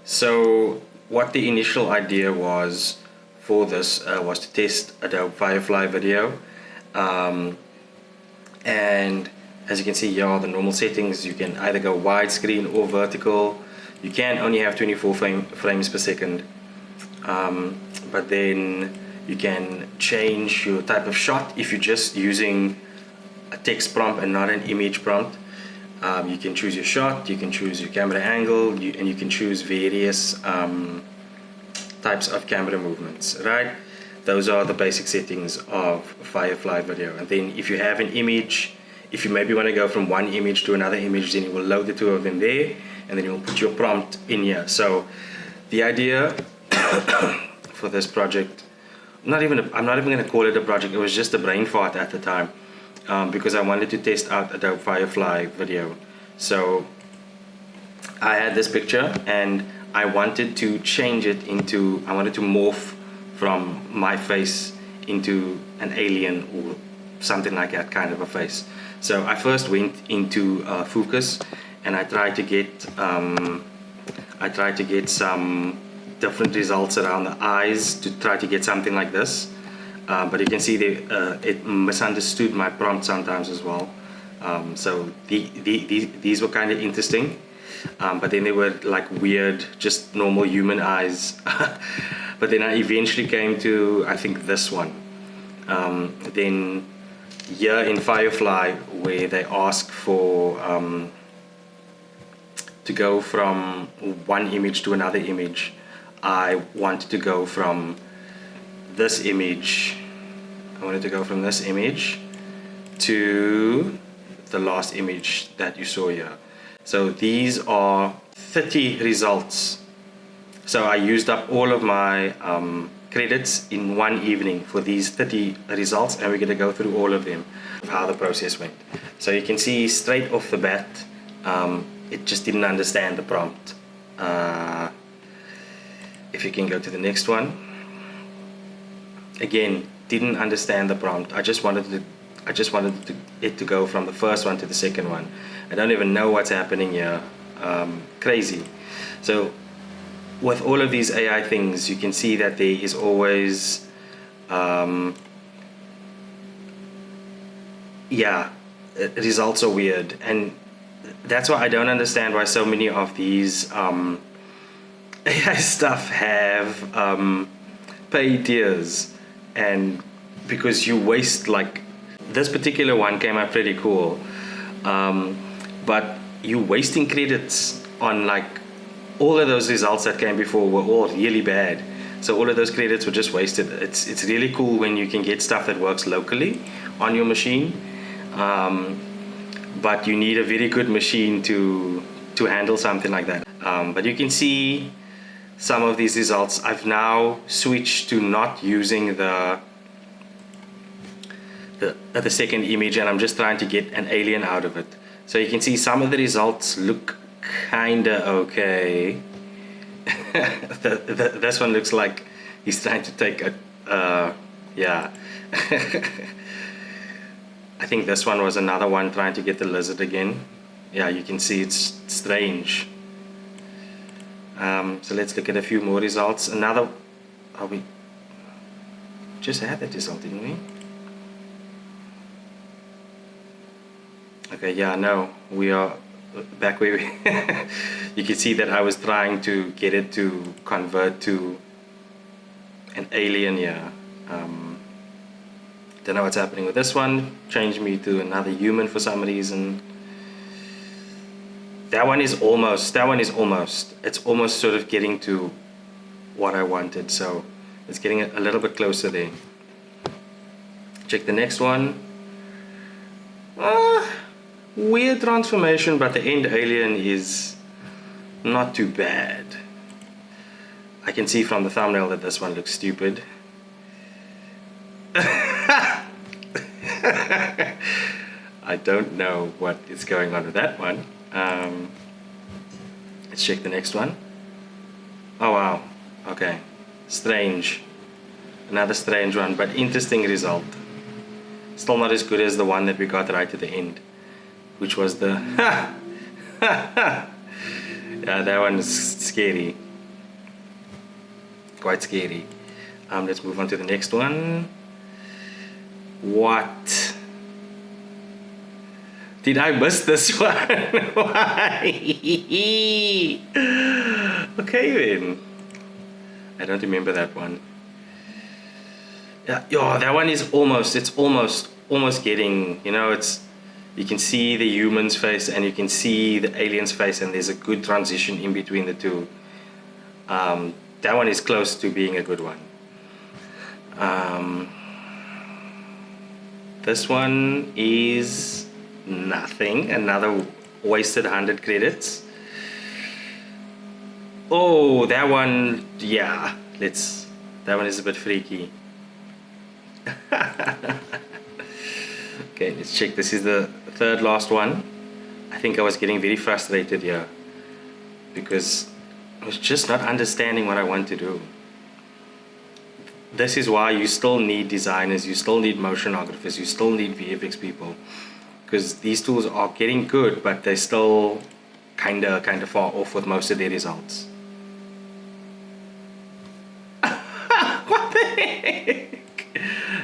So what the initial idea was for this was to test Adobe Firefly video, and as you can see here are the normal settings. You can either go widescreen or vertical. You can only have 24 frames per second, but then you can change your type of shot if you're just using a text prompt and not an image prompt. You can choose your shot, you can choose your camera angle, and you can choose various types of camera movements, right? Those are the basic settings of Firefly video. And then if you have an image, if you maybe want to go from one image to another image, then you will load the two of them there, and then you'll put your prompt in here. So the idea for this project, I'm not even going to call it a project, it was just a brain fart at the time. Because I wanted to test out Adobe Firefly video. So I had this picture and I wanted to change it into, I wanted to morph from my face into an alien or something like that kind of a face. So I first went into Focus and I tried to get some different results around the eyes to try to get something like this. But you can see it misunderstood my prompt sometimes as well. So these were kind of interesting. But then they were like weird, just normal human eyes. But then I eventually came to, I think, this one. Then here in Firefly, where they ask for to go from one image to another image, I wanted to go from this image. I wanted to go from this image to the last image that you saw here. So these are 30 results. So I used up all of my credits in one evening for these 30 results, and we're going to go through all of them, how the process went. So you can see straight off the bat, it just didn't understand the prompt. If you can go to the next one. Again, didn't understand the prompt. I just wanted it to go from the first one to the second one. I don't even know what's happening here. Crazy. So with all of these AI things, you can see that there is always results are weird, and that's why I don't understand why so many of these AI stuff have paid tiers. And because you waste, like this particular one came out pretty cool, but you wasting credits on like all of those results that came before were all really bad. So all of those credits were just wasted. It's really cool when you can get stuff that works locally on your machine, but you need a very good machine to handle something like that. But you can see some of these results. I've now switched to not using the second image, and I'm just trying to get an alien out of it. So you can see some of the results look kinda okay. This one looks like he's trying to take a yeah. I think this one was another one trying to get the lizard again. Yeah, you can see it's strange. So let's look at a few more results. We just had that result, didn't we? Okay, yeah, no, we are back where we you can see that I was trying to get it to convert to an alien here. Don't know what's happening with this one. Changed me to another human for some reason. That one is almost, it's almost sort of getting to what I wanted, so it's getting a little bit closer there. Check the next one. Weird transformation, but the end alien is not too bad. I can see from the thumbnail that this one looks stupid. I don't know what is going on with that one. Let's check the next one. Oh wow, okay, strange, another strange one, but interesting result. Still not as good as the one that we got right at the end, which was the yeah, that one is scary. quite scary. Let's move on to the next one. What? Did I miss this one? Why? Okay then. I don't remember that one. Yeah, that one is almost getting, you know, you can see the human's face and you can see the alien's face, and there's a good transition in between the two. That one is close to being a good one. This one is nothing, another wasted 100 credits. Oh, that one, yeah, that one is a bit freaky. Okay, let's check. This is the third last one. I think I was getting very frustrated here because I was just not understanding what I want to do. This is why you still need designers, you still need motionographers, you still need VFX people, because these tools are getting good, but they're still kind of far off with most of their results. What the heck?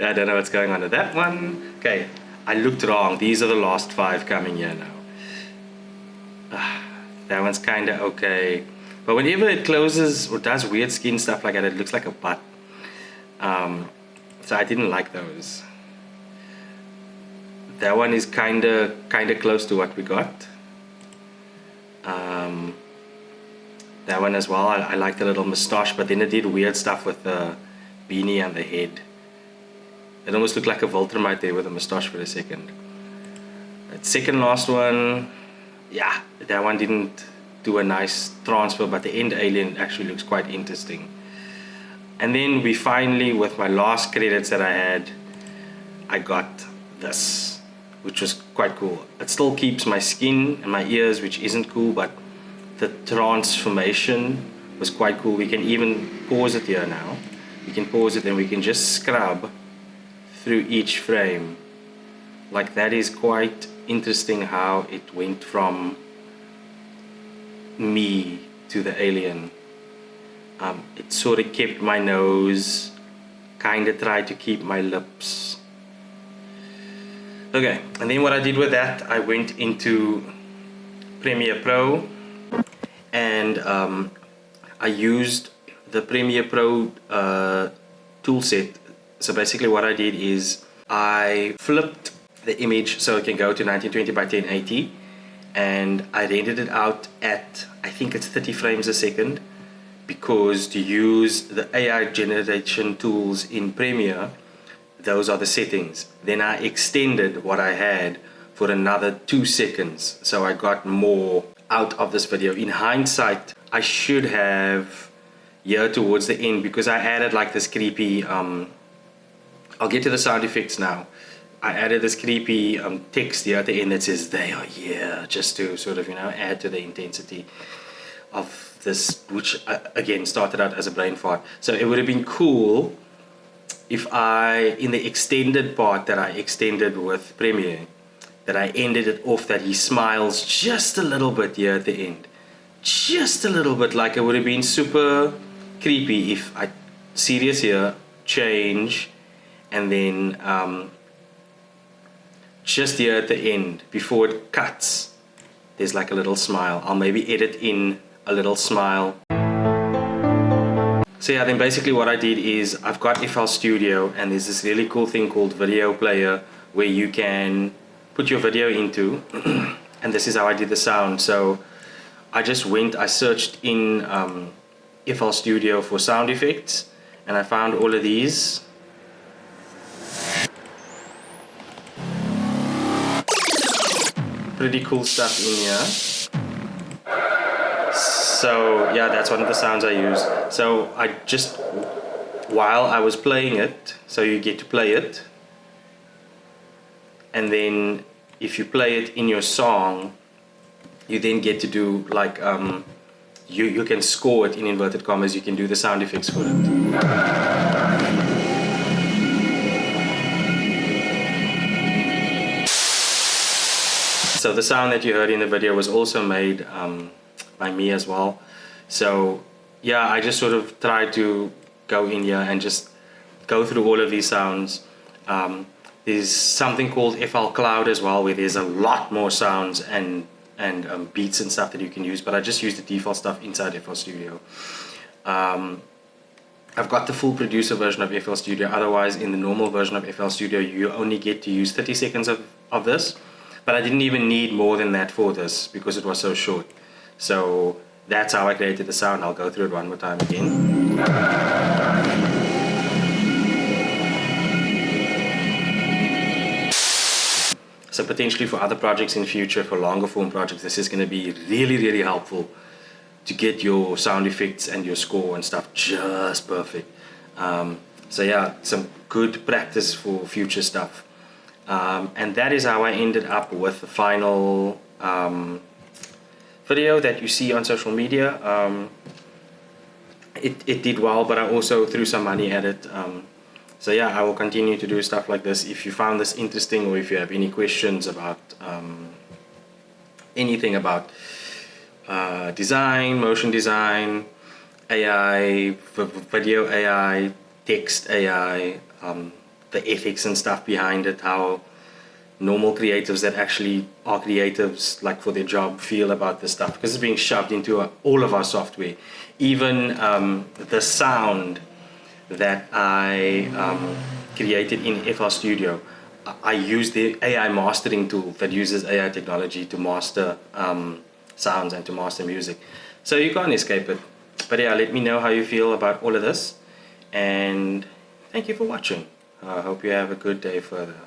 I don't know what's going on with that one. Okay, I looked wrong. These are the last 5 coming here now. That one's kind of okay, but whenever it closes or does weird skin stuff like that, it looks like a butt. So I didn't like those. That one is kind of close to what we got. That one as well. I like the little moustache, but then it did weird stuff with the beanie and the head. It almost looked like a Voltramite there with a moustache for a second. That second last one, yeah, that one didn't do a nice transfer, but the end alien actually looks quite interesting. And then we finally, with my last credits that I had, I got this, which was quite cool. It still keeps my skin and my ears, which isn't cool, but the transformation was quite cool. We can even pause it here now. We can pause it and we can just scrub through each frame. Like, that is quite interesting how it went from me to the alien. It sort of kept my nose, kind of tried to keep my lips. Okay, and then what I did with that, I went into Premiere Pro, and I used the Premiere Pro tool set. So basically what I did is I flipped the image so it can go to 1920 by 1080, and I rendered it out at, I think it's 30 frames a second, because to use the AI generation tools in Premiere, those are the settings. Then I extended what I had for another 2 seconds, so I got more out of this video. In hindsight, I should have, here towards the end, because I added like this creepy, I'll get to the sound effects now. I added this creepy text here at the end that says "they are here," just to sort of, you know, add to the intensity of this, which again started out as a brain fart. So it would have been cool if I, in the extended part that I extended with Premiere, that I ended it off that he smiles just a little bit here at the end, just a little bit. Like, it would have been super creepy if I serious here, change, and then just here at the end before it cuts, there's like a little smile. I'll maybe edit in a little smile. So yeah, then basically what I did is I've got FL Studio, and there's this really cool thing called Video Player where you can put your video into and this is how I did the sound. So I just I searched in FL Studio for sound effects, and I found all of these. Pretty cool stuff in here. So yeah, that's one of the sounds I used. So I just, while I was playing it, so you get to play it, and then if you play it in your song, you then get to do like you can score it in inverted commas. You can do the sound effects for it. So the sound that you heard in the video was also made by me as well. So yeah, I just sort of tried to go in here and just go through all of these sounds. There's something called FL Cloud as well, where there's a lot more sounds and beats and stuff that you can use, but I just use the default stuff inside FL Studio. I've got the full producer version of FL Studio. Otherwise, in the normal version of FL Studio, you only get to use 30 seconds of this, but I didn't even need more than that for this because it was so short. So that's how I created the sound. I'll go through it one more time again. So potentially for other projects in future, for longer form projects, this is going to be really helpful to get your sound effects and your score and stuff just perfect. So yeah, some good practice for future stuff. And that is how I ended up with the final video that you see on social media. It did well, but I also threw some money at it. So yeah, I will continue to do stuff like this. If you found this interesting, or if you have any questions about anything about design, motion design, AI, video AI, text AI, the ethics and stuff behind it, how normal creatives that actually are creatives, like for their job, feel about this stuff, because it's being shoved into all of our software. Even the sound that I created in FL Studio, I use the AI mastering tool that uses AI technology to master sounds and to master music. So you can't escape it. But yeah, let me know how you feel about all of this, and thank you for watching. I hope you have a good day further.